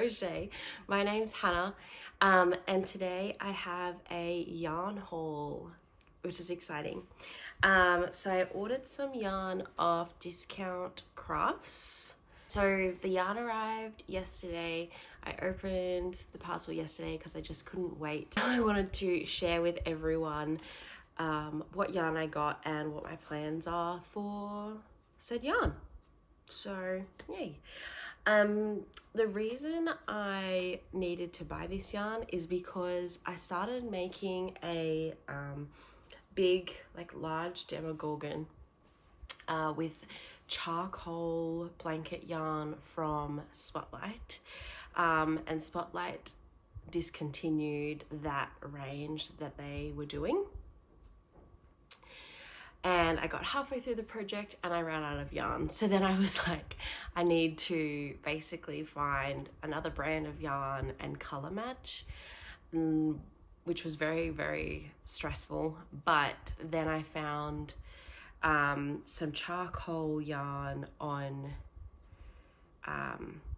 Crochet. My name's Hannah, and today I have a yarn haul, which is exciting. So I ordered some yarn off Discount Crafts. So the yarn arrived yesterday. I opened the parcel yesterday because I just couldn't wait. I wanted to share with everyone what yarn I got and what my plans are for said yarn. So yay. The reason I needed to buy this yarn is because I started making a big, like large Demogorgon with charcoal blanket yarn from Spotlight, and Spotlight discontinued that range that they were doing. And I got halfway through the project and I ran out of yarn. So then I was like, I need to basically find another brand of yarn and color match, which was very, very stressful. But then I found some charcoal yarn on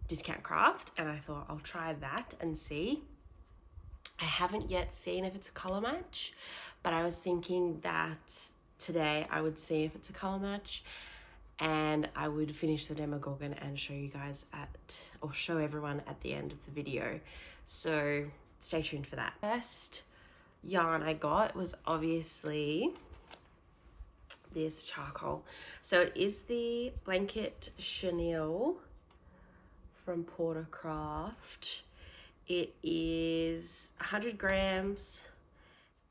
Discount Craft, and I thought I'll try that and see. I haven't yet seen if it's a color match, but I was thinking that today I would see if it's a color match and I would finish the Demogorgon and show you guys show everyone at the end of the video. So stay tuned for that. First yarn I got was obviously this charcoal. So it is the Blanket Chenille from Portercraft. It is 100 grams.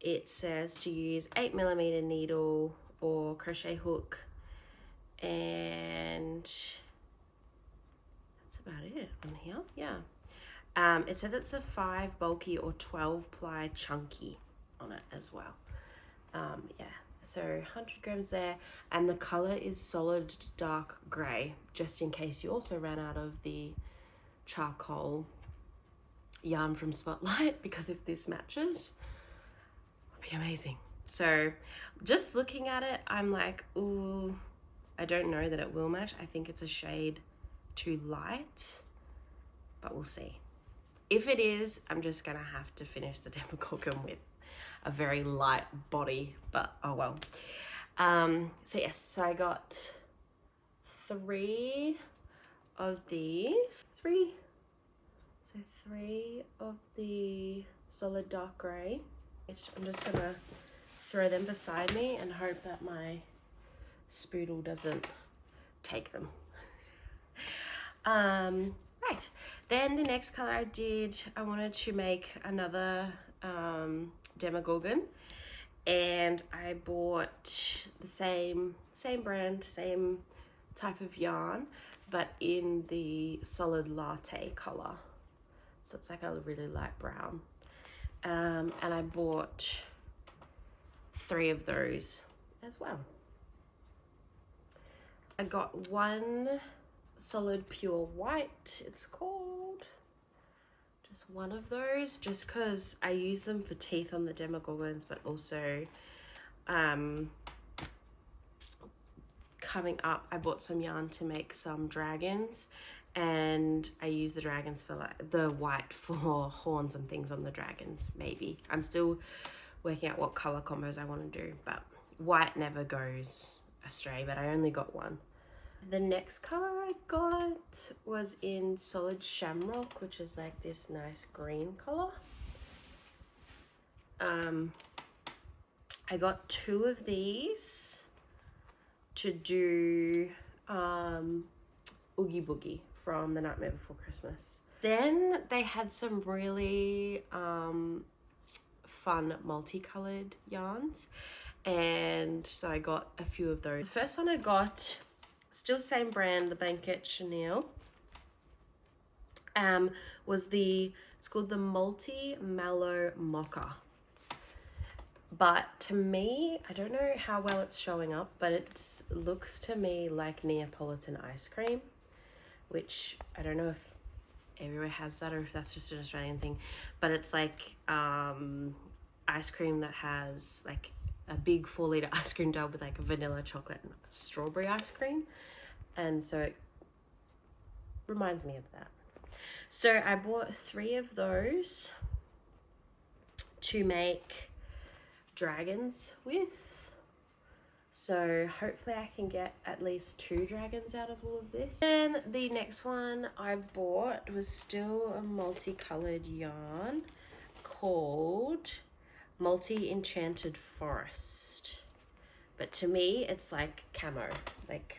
It says to use 8mm needle or crochet hook, and that's about it on here. Yeah. It says it's a 5 bulky or 12 ply chunky on it as well. Yeah, so 100 grams there, and the color is solid dark gray, just in case you also ran out of the charcoal yarn from Spotlight, because if this matches, be amazing. So just looking at it, I'm like, ooh, I don't know that it will match. I think it's a shade too light, but we'll see. If it is, I'm just gonna have to finish the Demogorgon with a very light body, but oh well. So yes, so I got 3 of these. 3 of the solid dark gray. I'm just gonna throw them beside me and hope that my spoodle doesn't take them. Right, then the next color I wanted to make another Demogorgon, and I bought the same brand, same type of yarn, but in the solid latte color. So it's like a really light brown. And I bought 3 of those as well. I got 1 solid pure white, it's called. Just 1 of those, just because I use them for teeth on the Demogorgons, but also coming up, I bought some yarn to make some dragons, and I use the dragons for like the white for horns and things on the dragons. Maybe I'm still working out what color combos I want to do, but white never goes astray. But I only got 1. The next color I got was in solid shamrock, which is like this nice green color. I got 2 of these to do Oogie Boogie from The Nightmare Before Christmas. Then they had some really fun multicolored yarns, and so I got a few of those. The first one I got, still same brand, the Blanket Chenille, it's called the Multi Mallow Mocha. But to me, I don't know how well it's showing up, but it looks to me like Neapolitan ice cream, which I don't know if everywhere has that or if that's just an Australian thing, but it's like ice cream that has like a big 4-liter ice cream tub with like vanilla, chocolate and strawberry ice cream, and so it reminds me of that. So I bought 3 of those to make dragons with. So hopefully I can get at least 2 dragons out of all of this. And the next one I bought was still a multicolored yarn called Multi-Enchanted Forest. But to me, it's like camo, like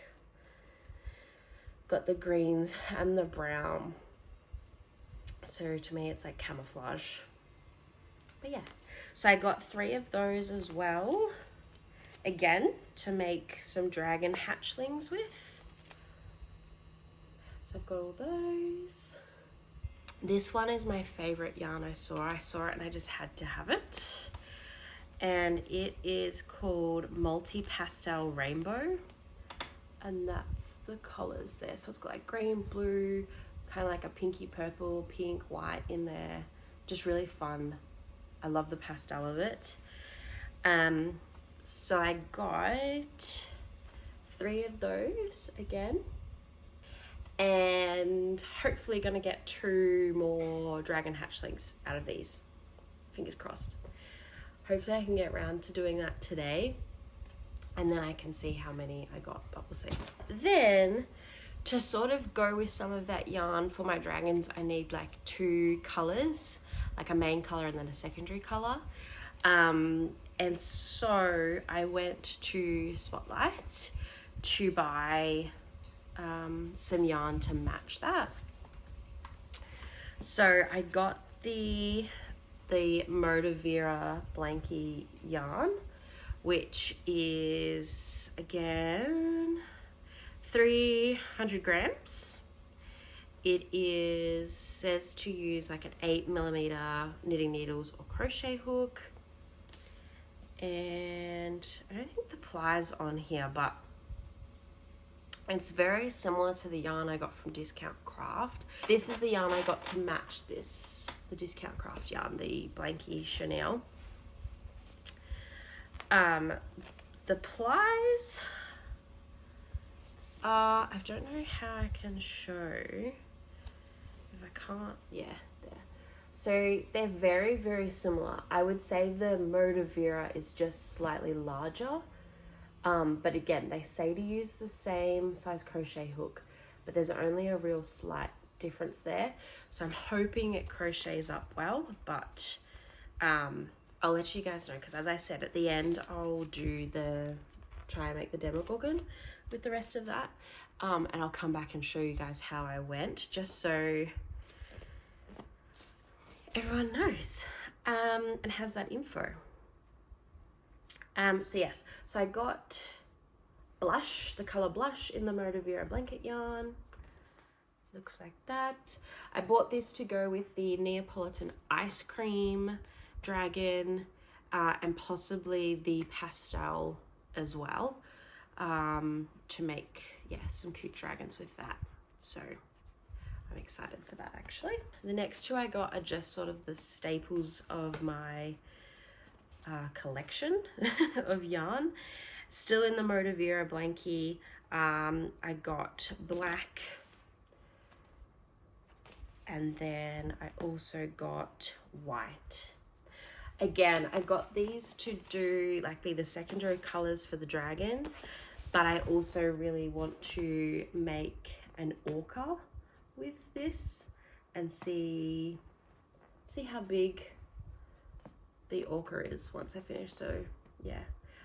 got the greens and the brown. So to me, it's like camouflage. But yeah, so I got 3 of those as well. Again, to make some dragon hatchlings with. So I've got all those. This one is my favorite yarn I saw. I saw it and I just had to have it. And it is called Multi Pastel Rainbow. And that's the colors there. So it's got like green, blue, kind of like a pinky purple, pink, white in there. Just really fun. I love the pastel of it. So I got 3 of those again, and hopefully gonna get 2 more dragon hatchlings out of these. Fingers crossed. Hopefully I can get around to doing that today, and then I can see how many I got, but we'll see. Then to sort of go with some of that yarn for my dragons, I need like 2 colors, like a main color and then a secondary color. And so I went to Spotlight to buy some yarn to match that. So I got the Motivera Blanky yarn, which is again 300 grams. It says to use like an 8mm knitting needles or crochet hook. And I don't think the plies on here, but it's very similar to the yarn I got from Discount Craft. This is the yarn I got to match this, the Discount Craft yarn, the Blanky Chanel. The plies, I don't know how I can show. If I can't, yeah, there. So they're very, very similar. I would say the Motivera is just slightly larger. But again, they say to use the same size crochet hook, but there's only a real slight difference there. So I'm hoping it crochets up well, but I'll let you guys know, because as I said, at the end, I'll try and make the Demogorgon with the rest of that. And I'll come back and show you guys how I went, just so everyone knows and has that info. So yes, so I got blush, the color blush in the Motivera blanket yarn. Looks like that. I bought this to go with the Neapolitan ice cream dragon and possibly the pastel as well, to make, yeah, some cute dragons with that. So I'm excited for that actually. The next 2 I got are just sort of the staples of my collection of yarn. Still in the Motivera Blanky. I got black, and then I also got white. Again, I got these to do be the secondary colors for the dragons, but I also really want to make an orca with this and see how big the orca is once I finish. So yeah,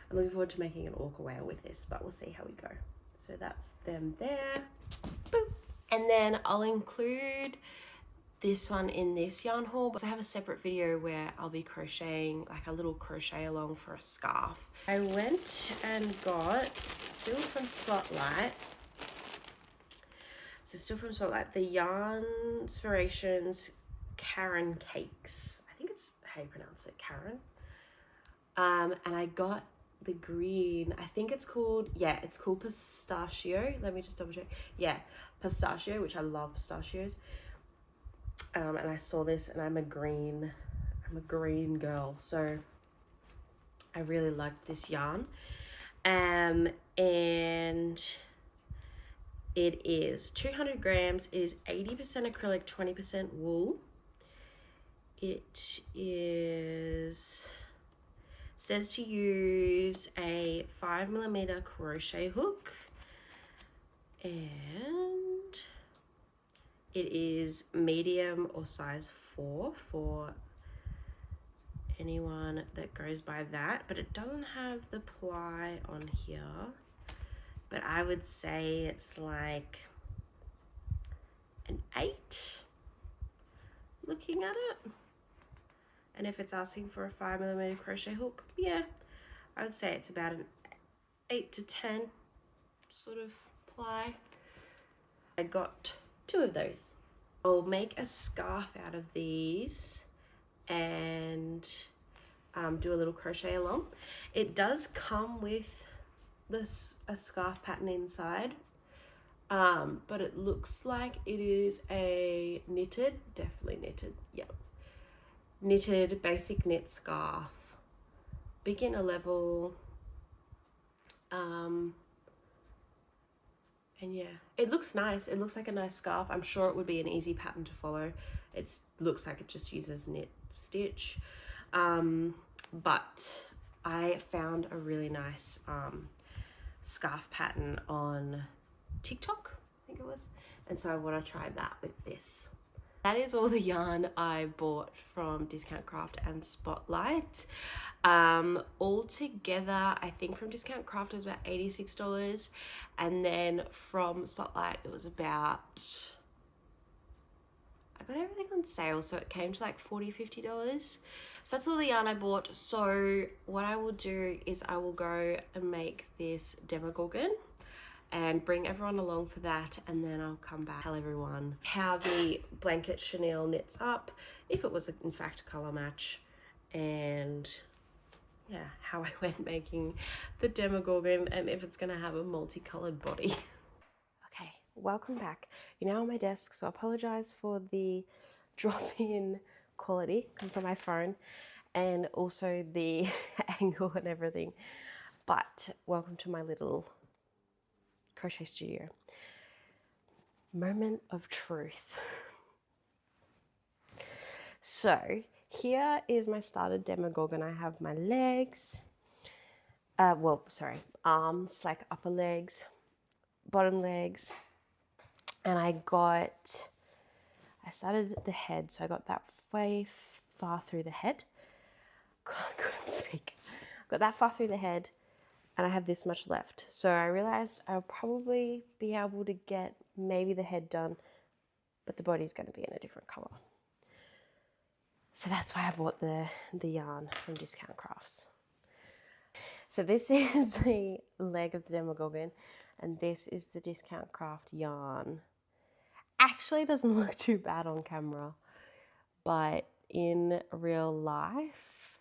I'm looking forward to making an orca whale with this, but we'll see how we go. So that's them there. Boop. And then I'll include this one in this yarn haul, but I have a separate video where I'll be crocheting like a little crochet along for a scarf. I went and got, still from Spotlight, the Yarn Inspirations Karen Cakes. I think it's how you pronounce it, Karen. And I got the green, I think it's called, yeah, it's called Pistachio. Let me just double check. Yeah, Pistachio, which I love pistachios. And I saw this and I'm a green girl, so I really liked this yarn. And It is 200 grams, it is 80% acrylic, 20% wool. It says to use a 5mm crochet hook, and it is medium or size 4 for anyone that goes by that, but it doesn't have the ply on here. But I would say it's like an 8 looking at it. And if it's asking for a 5mm crochet hook, yeah, I would say it's about an 8 to 10 sort of ply. I got 2 of those. I'll make a scarf out of these and do a little crochet along. It does come with a scarf pattern inside, but it looks like it is a knitted, definitely knitted, yep, knitted basic knit scarf, beginner level, and yeah, it looks nice. It looks like a nice scarf. I'm sure it would be an easy pattern to follow. It looks like it just uses knit stitch, but I found a really nice scarf pattern on TikTok, I think it was, and so I want to try that with this. That is all the yarn I bought from Discount Craft and Spotlight. All together, I think from Discount Craft it was about $86, and then from Spotlight it was about, I got everything on sale, so it came to like $40-50. So that's all the yarn I bought. So what I will do is I will go and make this Demogorgon and bring everyone along for that, and then I'll come back, tell everyone how the blanket chenille knits up, if it was in fact a colour match, and yeah, how I went making the Demogorgon, and if it's gonna have a multicoloured body. Okay, welcome back. You're now on my desk, so I apologise for the drop-in quality because it's on my phone, and also the angle and everything, but welcome to my little crochet studio. Moment of truth. So here is my started Demogorgon. I have my legs, arms, like upper legs, bottom legs, and I started the head, so I got that way far through the head. Couldn't speak. Got that far through the head, and I have this much left. So I realized I'll probably be able to get maybe the head done, but the body's going to be in a different color. So that's why I bought the yarn from Discount Crafts. So this is the leg of the Demogorgon, and this is the Discount Craft yarn. Actually, it doesn't look too bad on camera, but in real life,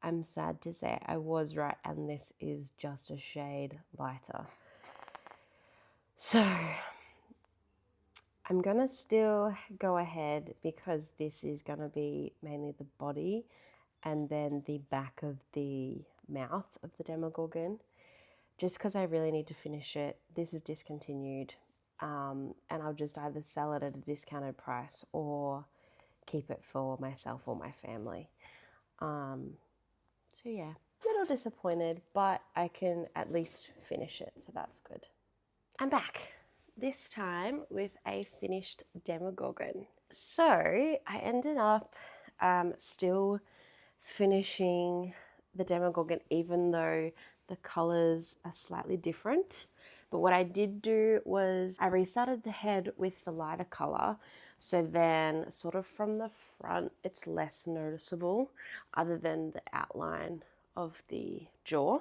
I'm sad to say I was right, and this is just a shade lighter. So I'm gonna still go ahead because this is gonna be mainly the body and then the back of the mouth of the Demogorgon, just because I really need to finish it. This is discontinued, and I'll just either sell it at a discounted price or keep it for myself or my family. So yeah, a little disappointed, but I can at least finish it, so that's good. I'm back, this time with a finished Demogorgon. So I ended up still finishing the Demogorgon, even though the colors are slightly different. But what I did do was I restarted the head with the lighter color, so then sort of from the front it's less noticeable other than the outline of the jaw.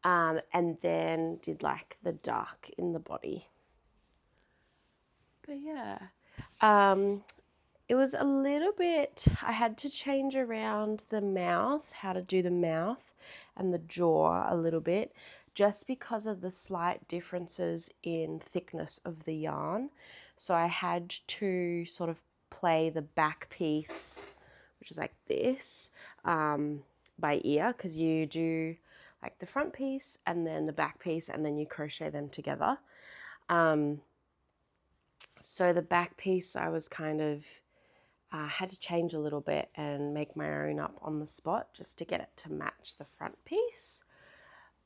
And then did like the dark in the body. But yeah, it was a little bit, I had to change around the mouth, how to do the mouth and the jaw a little bit, just because of the slight differences in thickness of the yarn. So I had to sort of play the back piece, which is like this, by ear, because you do like the front piece and then the back piece, and then you crochet them together. So the back piece I was kind of had to change a little bit and make my own up on the spot just to get it to match the front piece.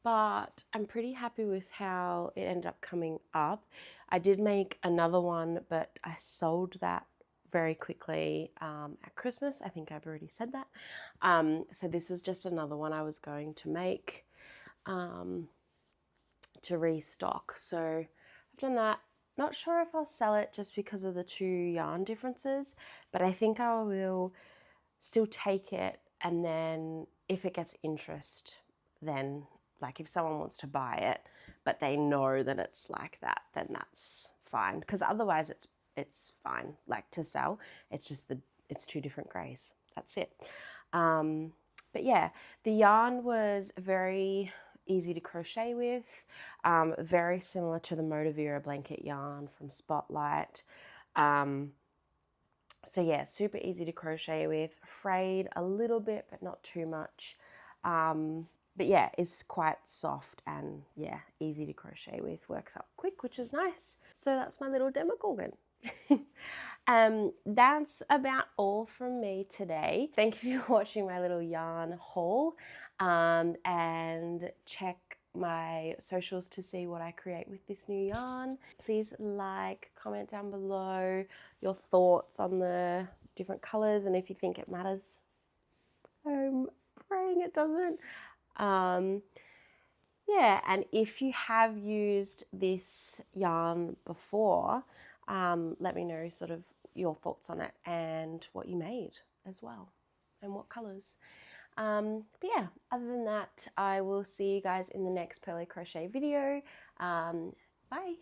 But I'm pretty happy with how it ended up coming up. I did make another one, but I sold that very quickly at Christmas. I think I've already said that. So this was just another one I was going to make to restock. So I've done that. Not sure if I'll sell it just because of the two yarn differences, but I think I will still take it, and then if it gets interest, then like if someone wants to buy it but they know that it's like that, then that's fine, because otherwise it's fine like to sell. It's just it's two different grays, that's it. But yeah, the yarn was very easy to crochet with, very similar to the Motivera blanket yarn from Spotlight. So yeah, super easy to crochet with, frayed a little bit but not too much, but yeah, it's quite soft and yeah, easy to crochet with, works up quick, which is nice. So that's my little Demogorgon. That's about all from me today. Thank you for watching my little yarn haul, and check my socials to see what I create with this new yarn. Please like, comment down below your thoughts on the different colors and if you think it matters. I'm praying it doesn't. Yeah, and if you have used this yarn before, let me know sort of your thoughts on it and what you made as well and what colors. But yeah, other than that, I will see you guys in the next Pearly Crochet video. Bye.